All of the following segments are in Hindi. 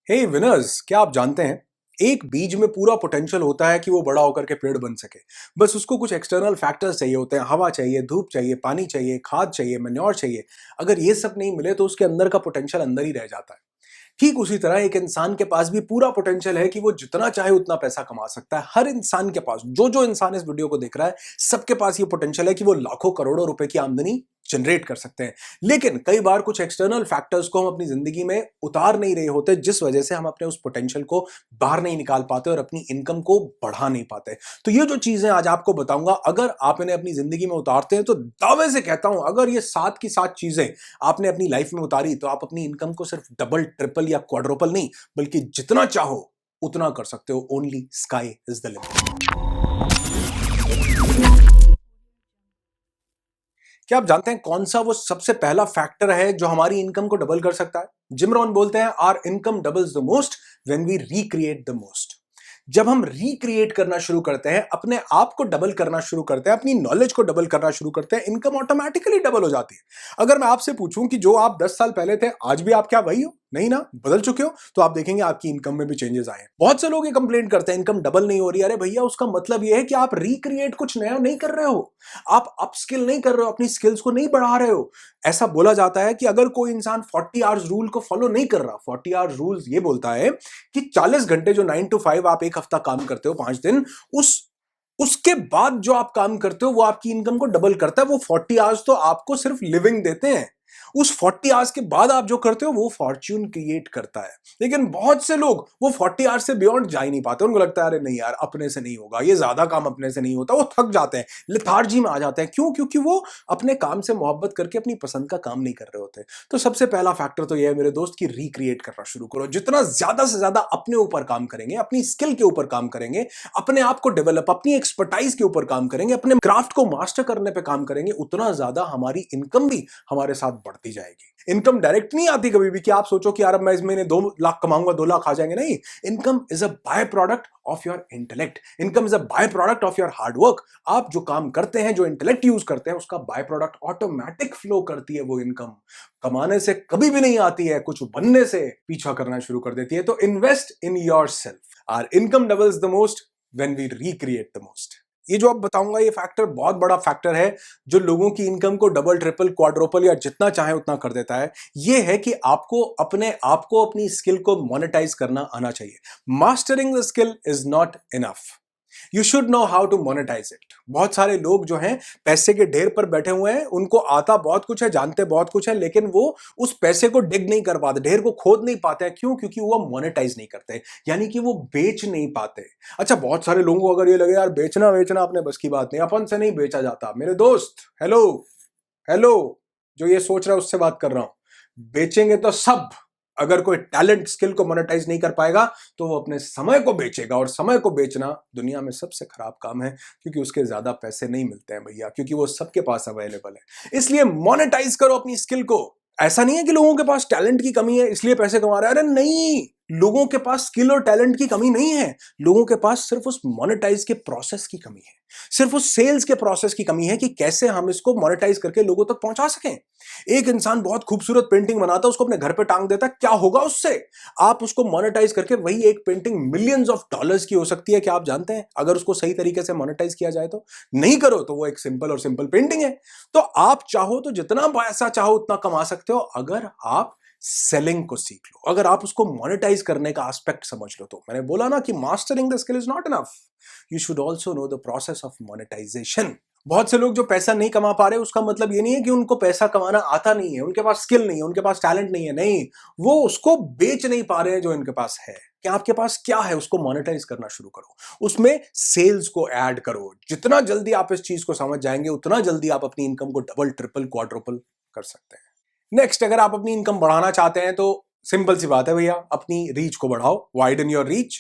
हे विनर्स, क्या आप जानते हैं एक बीज में पूरा पोटेंशियल होता है कि वो बड़ा होकर के पेड़ बन सके। बस उसको कुछ एक्सटर्नल फैक्टर्स चाहिए होते हैं। हवा चाहिए, धूप चाहिए, पानी चाहिए, खाद चाहिए, मैन्योर चाहिए। अगर ये सब नहीं मिले तो उसके अंदर का पोटेंशियल अंदर ही रह जाता है। ठीक उसी तरह एक इंसान के पास भी पूरा पोटेंशियल है कि वो जितना चाहे उतना पैसा कमा सकता है। हर इंसान के पास, जो जो इंसान इस वीडियो को देख रहा है, सबके पास ये पोटेंशियल है कि वो लाखों करोड़ों रुपए की आमदनी जनरेट कर सकते हैं। लेकिन कई बार कुछ एक्सटर्नल फैक्टर्स को हम अपनी जिंदगी में उतार नहीं रहे होते, जिस वजह से हम अपने उस पोटेंशियल को बाहर नहीं निकाल पाते और अपनी इनकम को बढ़ा नहीं पाते। तो ये जो चीजें आज आपको बताऊंगा, अगर आप इन्हें अपनी जिंदगी में उतारते हैं तो दावे से कहता हूं, अगर ये सात की सात चीजें आपने अपनी लाइफ में उतारी तो आप अपनी इनकम को सिर्फ डबल, ट्रिपल या क्वाड्रुपल नहीं, बल्कि जितना चाहो उतना कर सकते हो। Only sky is the limit. क्या आप जानते हैं कौन सा वो सबसे पहला फैक्टर है जो हमारी इनकम को डबल कर सकता है? जिम रोहन बोलते हैं, our income doubles the most when we recreate the most. जब हम रिक्रिएट करना शुरू करते हैं, अपने आप को डबल करना शुरू करते हैं, अपनी नॉलेज को डबल करना शुरू करते हैं, इनकम ऑटोमेटिकली डबल हो जाती है। अगर मैं आपसे पूछूं कि जो आप 10 साल पहले थे, आज भी आप क्या वही हो? नहीं ना, बदल चुके हो। तो आप देखेंगे आपकी इनकम में भी चेंजेस आए हैं। बहुत से लोग ये कंप्लेंट करते हैं इनकम डबल नहीं हो रही। अरे भैया, उसका मतलब ये है कि आप रिक्रिएट कुछ नया नहीं कर रहे हो, आप अपस्किल नहीं कर रहे हो, अपनी स्किल्स को नहीं बढ़ा रहे हो। ऐसा बोला जाता है कि अगर कोई इंसान 40 आवर्स रूल को फॉलो नहीं कर रहा, 40 आवर्स रूल ये बोलता है कि 40 घंटे जो 9 to 5 आप एक हफ्ता काम करते हो, 5 दिन, उसके बाद जो आप काम करते हो वो आपकी इनकम को डबल करता है। वो 40 आवर्स तो आपको सिर्फ लिविंग देते हैं, उस 40 आवर्स के बाद आप जो करते हो वो फॉर्च्यून क्रिएट करता है। लेकिन बहुत से लोग वो 40 आवर्स से बियॉन्ड जा ही नहीं पाते। उनको लगता है अरे नहीं यार, अपने से नहीं होगा, ये ज्यादा काम अपने से नहीं होता। वो थक जाते हैं, लेथार्जी में आ जाते हैं। क्यों? क्योंकि वो अपने काम से मोहब्बत करके अपनी पसंद का काम नहीं कर रहे होते। तो सबसे पहला फैक्टर तो यह है मेरे दोस्त की रिक्रिएट करना शुरू करो। जितना ज्यादा से ज्यादा अपने ऊपर काम करेंगे, अपनी स्किल के ऊपर काम करेंगे, अपने आप को डेवलप, अपनी एक्सपर्टाइज के ऊपर काम करेंगे, अपने क्राफ्ट को मास्टर करने पे काम करेंगे, उतना ज्यादा हमारी इनकम भी हमारे साथ बढ़ती जाएगी। इनकम डायरेक्ट नहीं आती कभी भी कि आप सोचो कि यार अब मैं इस महीने 2 लाख कमाऊंगा, 2 लाख आ जाएंगे। नहीं, income is a by product of your intellect. Income is a by product of your hard work. आप जो काम करते हैं, जो इंटेलेक्ट यूज करते हैं, उसका बाय प्रोडक्ट ऑटोमेटिक फ्लो करती है। वो इनकम कमाने से कभी भी नहीं आती है, कुछ बनने से पीछा करना शुरू कर देती है। तो invest in yourself. Our income doubles the most when we recreate the most. ये जो आप बताऊंगा, ये फैक्टर बहुत बड़ा फैक्टर है जो लोगों की इनकम को डबल, ट्रिपल, क्वाड्रुपल या जितना चाहे उतना कर देता है। ये है कि आपको अपने आप को, अपनी स्किल को मोनेटाइज करना आना चाहिए। Mastering the skill is not enough, you should know how to monetise it. बहुत सारे लोग जो हैं पैसे के ढेर पर बैठे हुए हैं, उनको आता बहुत कुछ है, जानते बहुत कुछ है, लेकिन वो उस पैसे को डिग नहीं कर पाते, ढेर को खोद नहीं पाते हैं। क्यों? क्योंकि वो मोनेटाइज नहीं करते, यानी कि वो बेच नहीं पाते। अच्छा, बहुत सारे लोगों को अगर ये लगे यार बेचना वेचना अपने बस की बात नहीं, अपन से नहीं बेचा जाता, मेरे दोस्त हेलो हेलो, जो ये सोच रहा है उससे बात कर रहा हूं। बेचेंगे तो सब। अगर कोई टैलेंट, स्किल को मोनेटाइज नहीं कर पाएगा तो वो अपने समय को बेचेगा, और समय को बेचना दुनिया में सबसे खराब काम है, क्योंकि उसके ज्यादा पैसे नहीं मिलते हैं भैया, क्योंकि वो सबके पास अवेलेबल है। इसलिए मोनेटाइज करो अपनी स्किल को। ऐसा नहीं है कि लोगों के पास टैलेंट की कमी है इसलिए पैसे कमा रहे हैं। अरे नहीं, लोगों के पास स्किल और टैलेंट की कमी नहीं है, लोगों के पास सिर्फ उस मोनेटाइज के प्रोसेस की कमी है, सिर्फ उस सेल्स के प्रोसेस की कमी है कि कैसे हम इसको मोनेटाइज करके लोगों तक पहुंचा सकें। एक इंसान बहुत खूबसूरत पेंटिंग बनाता है, उसको अपने घर पे टांग देता है, क्या होगा उससे? आप उसको मोनेटाइज करके वही एक पेंटिंग मिलियंस ऑफ डॉलर्स की हो सकती है। क्या आप जानते हैं? अगर उसको सही तरीके से मोनेटाइज किया जाए तो। नहीं करो तो वो एक सिंपल और सिंपल पेंटिंग है। तो आप चाहो तो जितना पैसा चाहो उतना कमा सकते हो, अगर आप सेलिंग को सीख लो, अगर आप उसको मोनेटाइज करने का एस्पेक्ट समझ लो। तो मैंने बोला ना कि mastering the skill is not enough, you should also know the process of monetisation. बहुत से लोग जो पैसा नहीं कमा पा रहे, उसका मतलब ये नहीं है कि उनको पैसा कमाना आता नहीं है, उनके पास स्किल नहीं है, उनके पास टैलेंट नहीं है। नहीं, वो उसको बेच नहीं पा रहे हैं जो इनके पास है। क्या आपके पास क्या है, उसको मोनेटाइज करना शुरू करो, उसमें सेल्स को ऐड करो। जितना जल्दी आप इस चीज को समझ जाएंगे, उतना जल्दी आप अपनी इनकम को डबल, ट्रिपल, क्वाड्रुपल कर सकते हैं। नेक्स्ट, अगर आप अपनी इनकम बढ़ाना चाहते हैं तो सिंपल सी बात है भैया, अपनी रीच को बढ़ाओ। Widen your reach.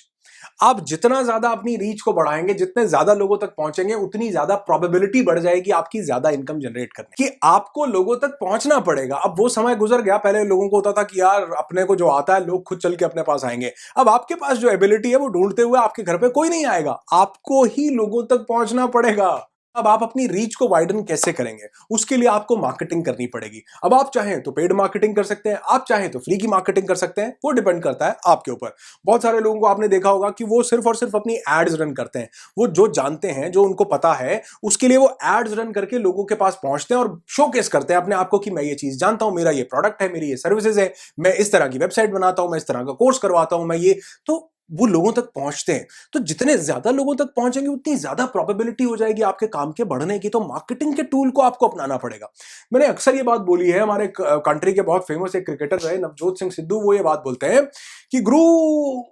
आप जितना ज्यादा अपनी रीच को बढ़ाएंगे, जितने ज्यादा लोगों तक पहुंचेंगे, उतनी ज्यादा प्रोबेबिलिटी बढ़ जाएगी आपकी ज्यादा इनकम जनरेट करने की। आपको लोगों तक पहुंचना पड़ेगा। अब वो समय गुजर गया, पहले लोगों को होता था कि यार अपने को जो आता है लोग खुद चल के अपने पास आएंगे। अब आपके पास जो एबिलिटी है वो ढूंढते हुए आपके घर पे कोई नहीं आएगा, आपको ही लोगों तक पहुंचना पड़ेगा। अब आप अपनी रीच को वाइडन कैसे करेंगे? उसके लिए आपको मार्केटिंग करनी पड़ेगी। अब आप चाहें तो पेड मार्केटिंग कर सकते हैं, आप चाहें तो फ्री की मार्केटिंग कर सकते हैं, वो डिपेंड करता है आपके ऊपर। बहुत सारे लोगों को आपने देखा होगा कि वो सिर्फ और सिर्फ अपनी एड्स रन करते हैं। वो जो जानते हैं, जो उनको पता है, उसके लिए वो एड्स रन करके लोगों के पास पहुंचते हैं और शोकेस करते हैं अपने आप को कि मैं ये चीज जानता हूं, मेरा ये प्रोडक्ट है, मेरी ये सर्विसेज है, मैं इस तरह की वेबसाइट बनाता हूं, मैं इस तरह का कोर्स करवाता हूं, मैं ये। तो वो लोगों तक पहुंचते हैं। तो जितने ज्यादा लोगों तक पहुंचेंगे उतनी ज्यादा प्रोबेबिलिटी हो जाएगी आपके काम के बढ़ने की। तो मार्केटिंग के टूल को आपको अपनाना पड़ेगा। मैंने अक्सर ये बात बोली है, हमारे कंट्री के बहुत फेमस एक क्रिकेटर रहे नवजोत सिंह सिद्धू, वो ये बात बोलते हैं कि गुरु,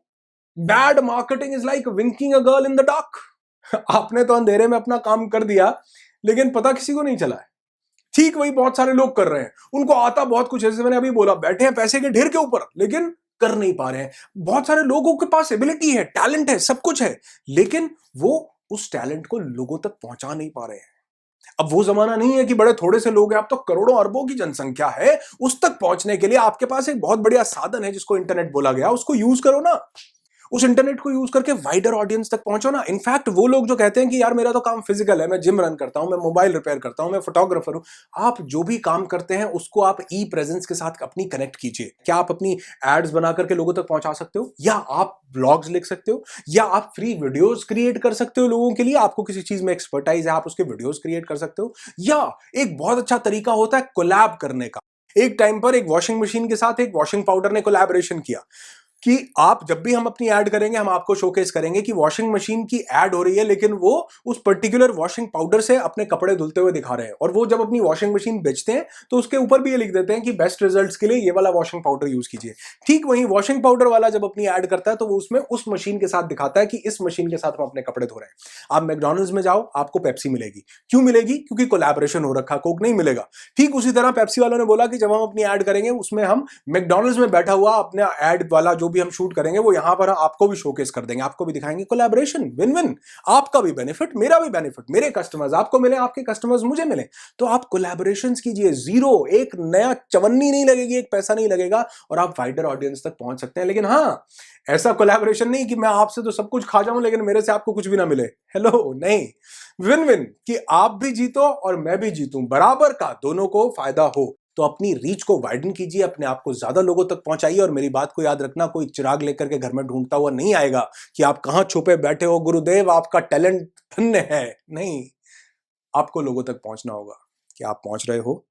bad marketing is like winking a girl in the dark. आपने तो अंधेरे में अपना काम कर दिया, लेकिन पता किसी को नहीं चला है। ठीक वही बहुत सारे लोग कर रहे हैं, उनको आता बहुत कुछ है, जैसे मैंने अभी बोला, बैठे हैं पैसे के ढेर के ऊपर, लेकिन कर नहीं पा रहे हैं। बहुत सारे लोगों के पास एबिलिटी है, टैलेंट है, सब कुछ है, लेकिन वो उस टैलेंट को लोगों तक पहुंचा नहीं पा रहे हैं। अब वो जमाना नहीं है कि बड़े थोड़े से लोग हैं, अब तो करोड़ों अरबों की जनसंख्या है। उस तक पहुंचने के लिए आपके पास एक बहुत बढ़िया साधन है जिसको इंटरनेट बोला गया, उसको यूज करो ना। उस इंटरनेट को यूज करके वाइडर ऑडियंस तक पहुंचो ना। इनफैक्ट वो लोग जो कहते हैं कि यार मेरा तो काम फिजिकल है, मैं जिम रन करता हूं, मैं मोबाइल रिपेयर करता हूं, मैं फोटोग्राफर हूं, आप जो भी काम करते हैं उसको आप ई प्रेजेंस के साथ अपनी कनेक्ट कीजिए। क्या आप अपनी एड्स बना करके लोगों तक पहुंचा सकते हो, या आप ब्लॉग्स लिख सकते हो, या आप फ्री वीडियोस क्रिएट कर सकते हो लोगों के लिए। आपको किसी चीज में एक्सपर्टाइज है, आप उसके वीडियोस क्रिएट कर सकते हो। या एक बहुत अच्छा तरीका होता है कोलैब करने का। एक टाइम पर एक वॉशिंग मशीन के साथ एक वॉशिंग पाउडर ने कोलैबोरेशन किया कि आप जब भी हम अपनी ऐड करेंगे, हम आपको शोकेस करेंगे कि वॉशिंग मशीन की ऐड हो रही है, लेकिन वो उस पर्टिकुलर वॉशिंग पाउडर से अपने कपड़े धुलते हुए दिखा रहे हैं। और वो जब अपनी वॉशिंग मशीन बेचते हैं तो उसके ऊपर भी ये लिख देते हैं कि बेस्ट रिजल्ट्स के लिए ये वाला वॉशिंग पाउडर यूज कीजिए। ठीक वही वॉशिंग पाउडर वाला जब अपनी ऐड करता है तो वो उसमें उस मशीन के साथ दिखाता है कि इस मशीन के साथ हम अपने कपड़े धो रहे हैं। आप मैकडॉनल्ड्स में जाओ, आपको पेप्सी मिलेगी। क्यों मिलेगी? क्योंकि कोलैबोरेशन हो रखा, कोक नहीं मिलेगा। ठीक उसी तरह पेप्सी वालों ने बोला कि जब हम अपनी ऐड करेंगे उसमें हम मैकडॉनल्ड्स में बैठा हुआ अपना ऐड वाला जो भी हम शूट करेंगे वो यहां पर आपको भी शोकेस कर देंगे, आपको भी दिखाएंगे। कोलैबोरेशन, विन विन, आपका भी बेनिफिट, मेरा भी बेनिफिट, मेरे कस्टमर्स आपको मिले, आपके कस्टमर्स मुझे मिले। तो आप कोलैबोरेशंस कीजिए, जीरो, एक नया चवन्नी नहीं लगेगी, एक पैसा नहीं लगेगा, और आप वाइडर ऑडियंस तक पहुंच सकते हैं। लेकिन हां, ऐसा कोलैबोरेशन नहीं कि मैं आपसे तो सब कुछ खा जाऊं लेकिन मेरे से आपको कुछ भी ना मिले। हेलो, नहीं, विन विन, कि आप भी जीतो और मैं भी जीतूं, बराबर का, दोनों को फायदा हो। तो अपनी रीच को वाइडन कीजिए, अपने आप को ज्यादा लोगों तक पहुंचाइए। और मेरी बात को याद रखना, कोई चिराग लेकर के घर में ढूंढता हुआ नहीं आएगा कि आप कहां छुपे बैठे हो, गुरुदेव आपका टैलेंट धन्य है। नहीं, आपको लोगों तक पहुंचना होगा कि आप पहुंच रहे हो।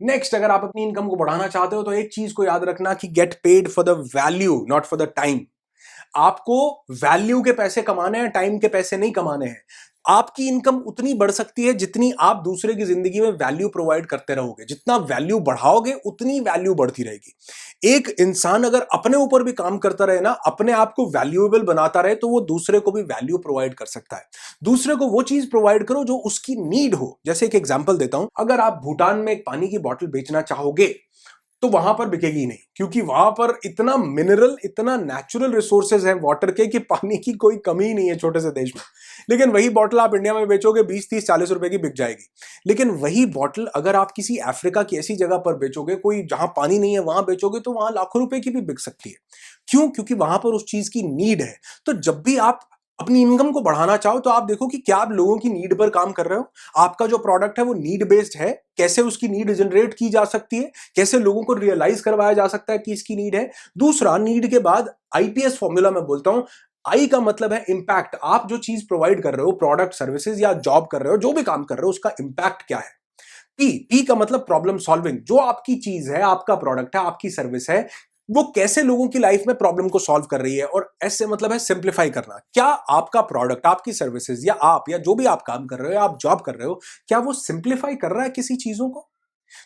नेक्स्ट, अगर आप अपनी इनकम को बढ़ाना चाहते हो तो एक चीज को याद रखना कि get paid for the value, not for the time. आपको वैल्यू के पैसे कमाने हैं, टाइम के पैसे नहीं कमाने हैं। आपकी इनकम उतनी बढ़ सकती है जितनी आप दूसरे की जिंदगी में वैल्यू प्रोवाइड करते रहोगे। जितना वैल्यू बढ़ाओगे उतनी वैल्यू बढ़ती रहेगी। एक इंसान अगर अपने ऊपर भी काम करता रहे ना, अपने आप को वैल्यूएबल बनाता रहे, तो वो दूसरे को भी वैल्यू प्रोवाइड कर सकता है। दूसरे को वो चीज प्रोवाइड करो जो उसकी नीड हो। जैसे एक एग्जांपल देता हूं, अगर आप भूटान में एक पानी की बोतल बेचना चाहोगे तो वहां पर बिकेगी नहीं, क्योंकि वहां पर इतना मिनरल, इतना नेचुरल रिसोर्सेज हैं वाटर के कि पानी की कोई कमी नहीं है छोटे से देश में। लेकिन वही बॉटल आप इंडिया में बेचोगे 20, 30, 40 रुपए की बिक जाएगी। लेकिन वही बॉटल अगर आप किसी अफ्रीका की ऐसी जगह पर बेचोगे, कोई जहां पानी नहीं है वहां बेचोगे, तो वहां लाखों रुपए की भी बिक सकती है। क्यों? क्योंकि वहां पर उस चीज की नीड है। तो जब भी आप अपनी इनकम को बढ़ाना चाहो तो आप देखो कि क्या आप लोगों की नीड पर काम कर रहे हो। आपका जो प्रोडक्ट है वो नीड बेस्ड है, कैसे उसकी नीड जनरेट की जा सकती है, कैसे लोगों को रियलाइज करवाया जा सकता है कि इसकी नीड है। दूसरा, नीड के बाद आईपीएस फॉर्मूला में बोलता हूं, आई का मतलब है इंपैक्ट। आप जो चीज प्रोवाइड कर रहे हो, प्रोडक्ट, सर्विसेज या जॉब कर रहे हो, जो भी काम कर रहे हो, उसका इंपैक्ट क्या है। पी का मतलब प्रॉब्लम सॉल्विंग। जो आपकी चीज है, आपका प्रोडक्ट है, आपकी सर्विस है, वो कैसे लोगों की लाइफ में प्रॉब्लम को सॉल्व कर रही है। और एस से मतलब है सिंप्लीफाई करना। क्या आपका प्रोडक्ट, आपकी सर्विसेज, या आप, या जो भी आप काम कर रहे हो, आप जॉब कर रहे हो, क्या वो सिंप्लीफाई कर रहा है किसी चीजों को।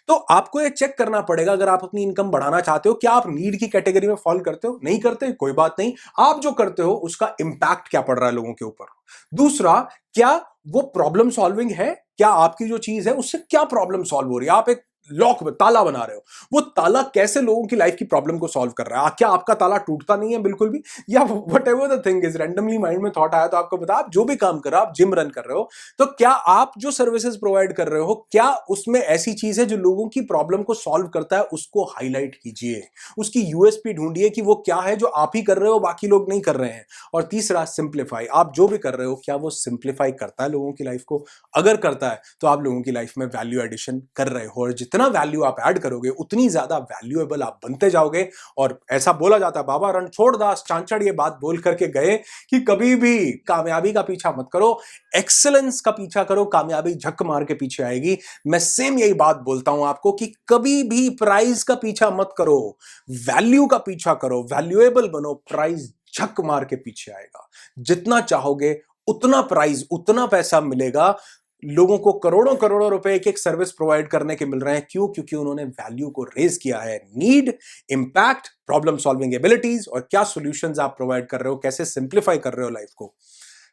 तो आपको ये चेक करना पड़ेगा अगर आप अपनी इनकम बढ़ाना चाहते हो, क्या आप नीड की कैटेगरी में फॉल करते हो। नहीं करते, कोई बात नहीं, आप जो करते हो उसका इंपैक्ट क्या पड़ रहा है लोगों के ऊपर। दूसरा, क्या वो प्रॉब्लम सॉल्विंग है, क्या आपकी जो चीज है उससे क्या प्रॉब्लम सॉल्व हो रही है। आप एक लॉक में ताला बना रहे हो, वो ताला कैसे लोगों की लाइफ की प्रॉब्लम को सॉल्व कर रहा है? क्या आपका ताला टूटता नहीं है बिल्कुल भी? या what ever the thing is, randomly mind में थॉट आया तो आपको बता, आप जो भी काम कर रहे हो, आप जिम रन कर रहे हो, तो क्या आप जो सर्विसेज प्रोवाइड कर रहे हो, क्या उसमें ऐसी चीज है जो लोगों की प्रॉब्लम को सॉल्व करता है? उसको हाईलाइट कीजिए, उसकी यूएसपी ढूंढिए कि वो क्या है जो आप ही कर रहे हो, बाकी लोग नहीं कर रहे हैं। और तीसरा, सिंप्लीफाई। आप जो भी कर रहे हो, क्या वो सिंप्लीफाई करता है लोगों की लाइफ को? अगर करता है तो आप लोगों की लाइफ में वैल्यू एडिशन कर रहे हो, और जितना वैल्यू आप ऐड करोगे उतनी ज्यादा वैल्यूएबल आप बनते जाओगे। और ऐसा बोला जाता है, बाबा रणछोड़ दास चांचड़ ये बात बोल करके गए कि कभी भी कामयाबी का पीछा मत करो, एक्सेलेंस का पीछा करो, कामयाबी झक मार के पीछे आएगी। मैं सेम यही बात बोलता हूं आपको कि कभी भी प्राइज का पीछा मत करो, वैल्यू का पीछा करो, वैल्यूएबल बनो, प्राइज झक मार के पीछे आएगा। जितना चाहोगे उतना प्राइज, उतना पैसा मिलेगा। लोगों को करोड़ों करोड़ों रुपए एक एक सर्विस प्रोवाइड करने के मिल रहे हैं। क्यों? क्योंकि उन्होंने वैल्यू को रेज किया है। Need, impact, problem solving abilities, और क्या सॉल्यूशंस आप प्रोवाइड कर रहे हो, कैसे सिंप्लीफाई कर रहे हो लाइफ को।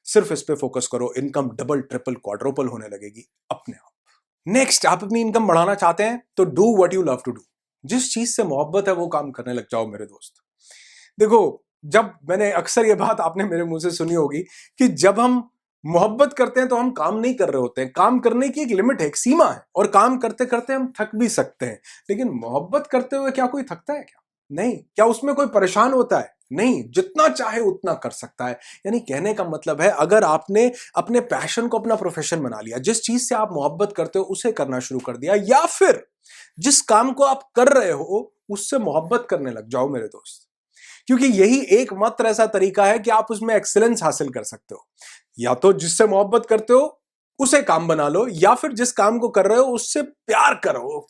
सिर्फ इस पे फोकस करो, इनकम डबल ट्रिपल क्वाड्रुपल होने लगेगी अपने आप। नेक्स्ट, आप अपनी इनकम बढ़ाना चाहते हैं तो do what you love to do. जिस चीज से मोहब्बत है वो काम करने लग जाओ मेरे दोस्त। देखो, जब मैंने अक्सर ये बात आपने मेरे मुंह से सुनी होगी कि जब हम मोहब्बत करते हैं तो हम काम नहीं कर रहे होते हैं। काम करने की एक लिमिट है, एक सीमा है, और काम करते करते हम थक भी सकते हैं। लेकिन मोहब्बत करते हुए क्या कोई थकता है? क्या नहीं। क्या उसमें कोई परेशान होता है? नहीं। जितना चाहे उतना कर सकता है। यानी कहने का मतलब है, अगर आपने अपने पैशन को अपना प्रोफेशन बना लिया, जिस चीज से आप मोहब्बत करते हो उसे करना शुरू कर दिया, या फिर जिस काम को आप कर रहे हो उससे मोहब्बत करने लग जाओ मेरे दोस्त। क्योंकि यही एकमात्र ऐसा तरीका है कि आप उसमें एक्सीलेंस हासिल कर सकते हो। या तो जिससे मोहब्बत करते हो उसे काम बना लो, या फिर जिस काम को कर रहे हो उससे प्यार करो,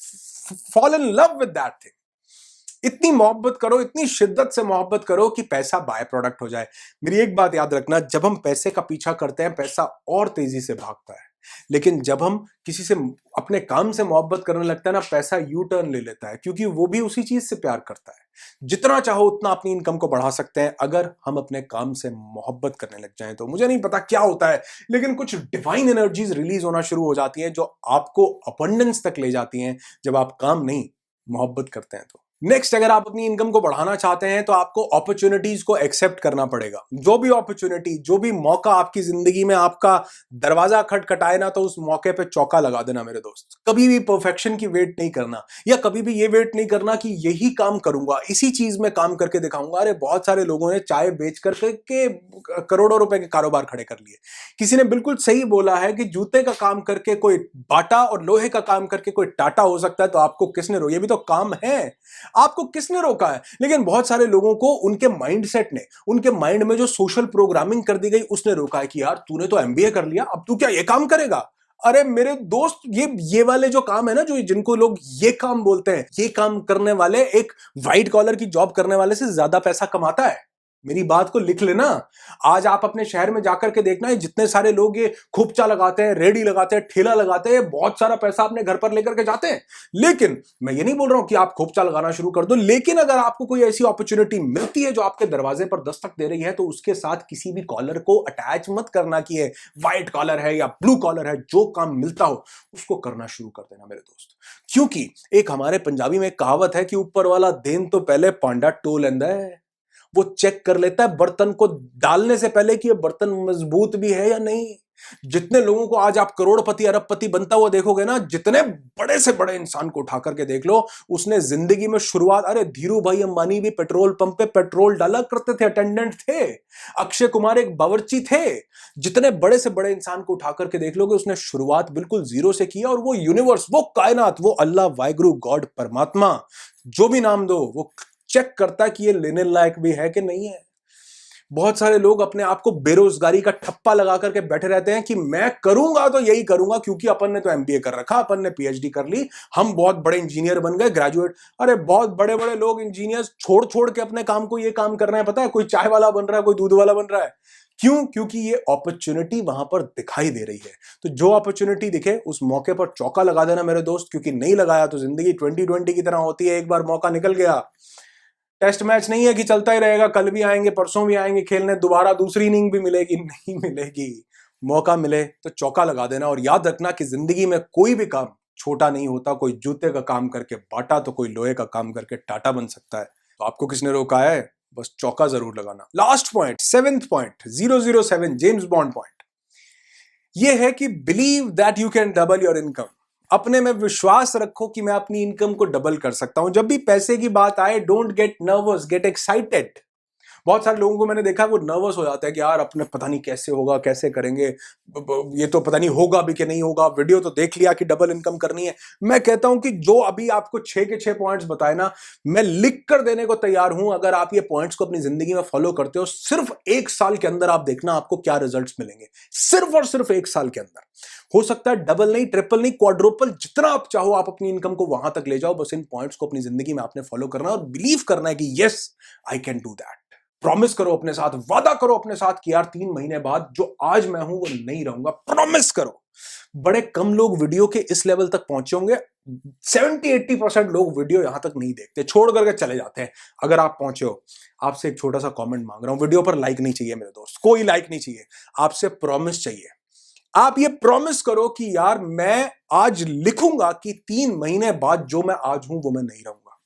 fall in love with that thing. इतनी मोहब्बत करो, इतनी शिद्दत से मोहब्बत करो कि पैसा बाय प्रोडक्ट हो जाए। मेरी एक बात याद रखना, जब हम पैसे का पीछा करते हैं पैसा और तेजी से भागता है, लेकिन जब हम किसी से अपने काम से मोहब्बत करने लगता है ना, पैसा यू टर्न ले लेता है, क्योंकि वो भी उसी चीज से प्यार करता है। जितना चाहो उतना अपनी इनकम को बढ़ा सकते हैं अगर हम अपने काम से मोहब्बत करने लग जाएं तो। मुझे नहीं पता क्या होता है, लेकिन कुछ डिवाइन एनर्जीज रिलीज होना शुरू हो जाती हैं जो आपको अबंडेंस तक ले जाती हैं जब आप काम नहीं, मोहब्बत करते हैं तो। नेक्स्ट, अगर आप अपनी इनकम को बढ़ाना चाहते हैं तो आपको अपॉर्चुनिटीज को एक्सेप्ट करना पड़ेगा। जो भी अपॉर्चुनिटी, जो भी मौका आपकी जिंदगी में आपका दरवाजा खटखटाए ना, तो उस मौके पे चौका लगा देना मेरे दोस्त। कभी भी परफेक्शन की वेट नहीं करना, या कभी भी ये वेट नहीं करना कि यही काम करूंगा, इसी चीज में काम करके दिखाऊंगा। अरे बहुत सारे लोगों ने चाय बेच करके के करोड़ों रुपए के कारोबार खड़े कर लिए। किसी ने बिल्कुल सही बोला है कि जूते का काम करके कोई बाटा और लोहे का काम करके कोई टाटा हो सकता है, तो आपको किसने रोका? ये भी तो काम है, आपको किसने रोका है? लेकिन बहुत सारे लोगों को उनके माइंडसेट ने, उनके माइंड में जो सोशल प्रोग्रामिंग कर दी गई उसने रोका है कि यार तूने तो एमबीए कर लिया, अब तू क्या ये काम करेगा? अरे मेरे दोस्त, ये वाले जो काम है ना, जो जिनको लोग ये काम बोलते हैं, ये काम करने वाले एक व्हाइट कॉलर की जॉब करने वाले से ज्यादा पैसा कमाता है। मेरी बात को लिख लेना। आज आप अपने शहर में जाकर के देखना है, जितने सारे लोग ये खूबचा लगाते हैं, रेडी लगाते हैं, ठेला लगाते हैं, बहुत सारा पैसा अपने घर पर लेकर के जाते हैं। लेकिन मैं ये नहीं बोल रहा हूं कि आप खूबचा लगाना शुरू कर दो, लेकिन अगर आपको कोई ऐसी अपॉर्चुनिटी मिलती है जो आपके दरवाजे पर दस्तक दे रही है, तो उसके साथ किसी भी कॉलर को अटैच मत करना कि ये व्हाइट कॉलर है या ब्लू कॉलर है। जो काम मिलता हो उसको करना शुरू कर देना मेरे दोस्त। क्योंकि एक हमारे पंजाबी में एक कहावत है कि ऊपर वाला देन तो पहले पांडा टो लेंदा है। वो चेक कर लेता है बर्तन को डालने से पहले कि ये बर्तन मजबूत भी है या नहीं। जितने लोगों को आज आप करोड़पति अरबपति बनता हुआ देखोगे ना, जितने बड़े से बड़े इंसान को उठा करके देख लो, उसने जिंदगी में शुरुआत, अरे धीरू भाई अंबानी भी पेट्रोल पंप पे पेट्रोल डाला करते थे, अटेंडेंट थे। अक्षय कुमार एक बावर्ची थे। जितने बड़े से बड़े इंसान को उठा करके देख लोगे, उसने शुरुआत बिल्कुल जीरो से किया, और वो यूनिवर्स, वो कायनात, वो अल्लाह, वाहिगुरु, गॉड, परमात्मा, जो भी नाम दो, वो चेक करता है कि ये लेने लायक भी है कि नहीं है। बहुत सारे लोग अपने आप को बेरोजगारी का ठप्पा लगा करके बैठे रहते हैं कि मैं करूंगा तो यही करूंगा, क्योंकि अपन ने तो एमबीए कर रखा, अपन ने पीएचडी कर ली, हम बहुत बड़े इंजीनियर बन गए, ग्रेजुएट। अरे बहुत बड़े बड़े लोग इंजीनियर्स छोड़ छोड़ के अपने काम को ये काम कर रहे हैं, पता है? कोई चाय वाला बन रहा है, कोई दूध वाला बन रहा है। क्यों? क्योंकि ये अपॉर्चुनिटी वहां पर दिखाई दे रही है। तो जो अपॉर्चुनिटी दिखे उस मौके पर चौका लगा देना मेरे दोस्त, क्योंकि नहीं लगाया तो जिंदगी 2020 की तरह होती है। एक बार मौका निकल गया, टेस्ट मैच नहीं है कि चलता ही रहेगा, कल भी आएंगे परसों भी आएंगे खेलने, दोबारा दूसरी इनिंग भी मिलेगी, नहीं मिलेगी। मौका मिले तो चौका लगा देना, और याद रखना कि जिंदगी में कोई भी काम छोटा नहीं होता। कोई जूते का काम करके बाटा तो कोई लोहे का काम करके टाटा बन सकता है। तो आपको किसने रोका है? बस चौका जरूर लगाना। Last point, 7th point, 007 James bond point, ये है कि believe that you can double your income. अपने में विश्वास रखो कि मैं अपनी इनकम को डबल कर सकता हूं। जब भी पैसे की बात आए, don't get nervous, get excited. बहुत सारे लोगों को मैंने देखा वो नर्वस हो जाता है कि यार अपने पता नहीं कैसे होगा, कैसे करेंगे, ये तो पता नहीं होगा भी कि नहीं होगा, वीडियो तो देख लिया कि डबल इनकम करनी है। मैं कहता हूं कि जो अभी आपको 6 के 6 पॉइंट्स बताए ना, मैं लिख कर देने को तैयार हूं। अगर आप ये पॉइंट्स को अपनी जिंदगी में फॉलो करते हो, सिर्फ 1 साल के अंदर आप देखना आपको क्या रिजल्ट्स मिलेंगे। सिर्फ और सिर्फ 1 साल के अंदर। हो सकता है डबल नहीं, ट्रिपल नहीं, क्वाड्रुपल, जितना आप चाहो आप अपनी इनकम को वहां तक ले जाओ। बस इन पॉइंट्स को अपनी जिंदगी में आपने फॉलो करना और बिलीव करना है कि yes I can do that. Promise करो अपने साथ, वादा करो अपने साथ कि यार 3 महीने बाद जो आज मैं हूं वो नहीं रहूंगा। प्रॉमिस करो। बड़े कम लोग वीडियो के इस लेवल तक पहुंचे होंगे। 70-80% लोग वीडियो यहां तक नहीं देखते, छोड़ करके चले जाते हैं। अगर आप पहुंचे हो, आपसे एक छोटा सा कमेंट मांग रहा हूं। वीडियो पर लाइक नहीं चाहिए मेरे दोस्त, कोई लाइक नहीं चाहिए, आपसे प्रॉमिस चाहिए। आप ये प्रॉमिस करो कि यार मैं आज लिखूंगा कि 3 महीने बाद जो मैं आज हूं वो मैं नहीं रहूंगा।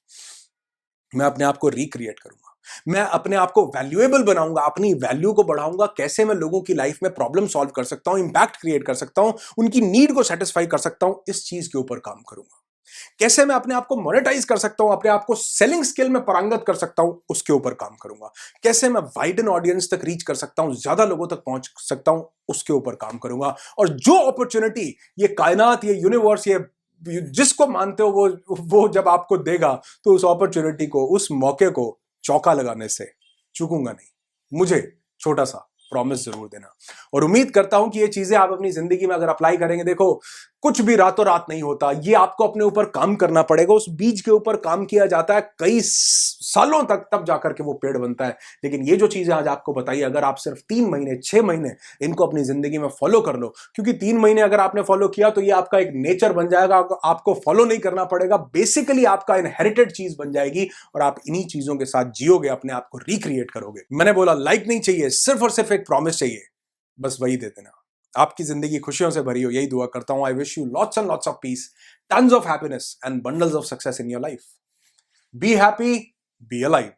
मैं अपने आप को रिक्रिएट करूंगा, मैं अपने आप को वैल्यूएबल बनाऊंगा, अपनी वैल्यू को बढ़ाऊंगा। कैसे मैं लोगों की लाइफ में प्रॉब्लम सॉल्व कर सकता हूं, इंपैक्ट क्रिएट कर सकता हूं, उनकी नीड को सेटिस्फाई कर सकता हूं, इस चीज के ऊपर काम करूंगा। कैसे मैं अपने आप को मोनेटाइज कर सकता हूं, अपने आप को सेलिंग स्किल में पारंगत कर सकता हूं, उसके ऊपर काम करूंगा। कैसे मैं वाइडन ऑडियंस तक रीच कर सकता हूं, ज्यादा लोगों तक पहुंच सकता हूं, उसके ऊपर काम करूंगा। और जो अपॉर्चुनिटी ये कायनात, ये यूनिवर्स, ये जिसको मानते हो वो जब आपको देगा, तो उस अपॉर्चुनिटी को, उस मौके को चौका लगाने से चूकूंगा नहीं। मुझे छोटा सा प्रॉमिस जरूर देना। और उम्मीद करता हूं कि ये चीजें आप अपनी जिंदगी में अगर अप्लाई करेंगे, देखो कुछ भी रातों रात नहीं होता, ये आपको अपने ऊपर काम करना पड़ेगा। उस बीज के ऊपर काम किया जाता है कई सालों तक, तब जाकर के वो पेड़ बनता है। लेकिन ये जो चीजें आज आपको बताई, अगर आप सिर्फ 3 महीने 6 महीने इनको अपनी जिंदगी में फॉलो कर लो, क्योंकि 3 महीने अगर आपने फॉलो किया तो ये आपका एक नेचर बन जाएगा, आपको फॉलो नहीं करना पड़ेगा, बेसिकली आपका इनहेरिटेड चीज बन जाएगी और आप इन्हीं चीजों के साथ जियोगे, अपने आप को रिक्रिएट करोगे। मैंने बोला लाइक नहीं चाहिए, सिर्फ और सिर्फ एक प्रॉमिस चाहिए, बस वही दे देना। आपकी जिंदगी खुशियों से भरी हो, यही दुआ करता हूं। I wish you lots and lots of peace, tons of happiness and bundles of success in your life. Be happy, be alive.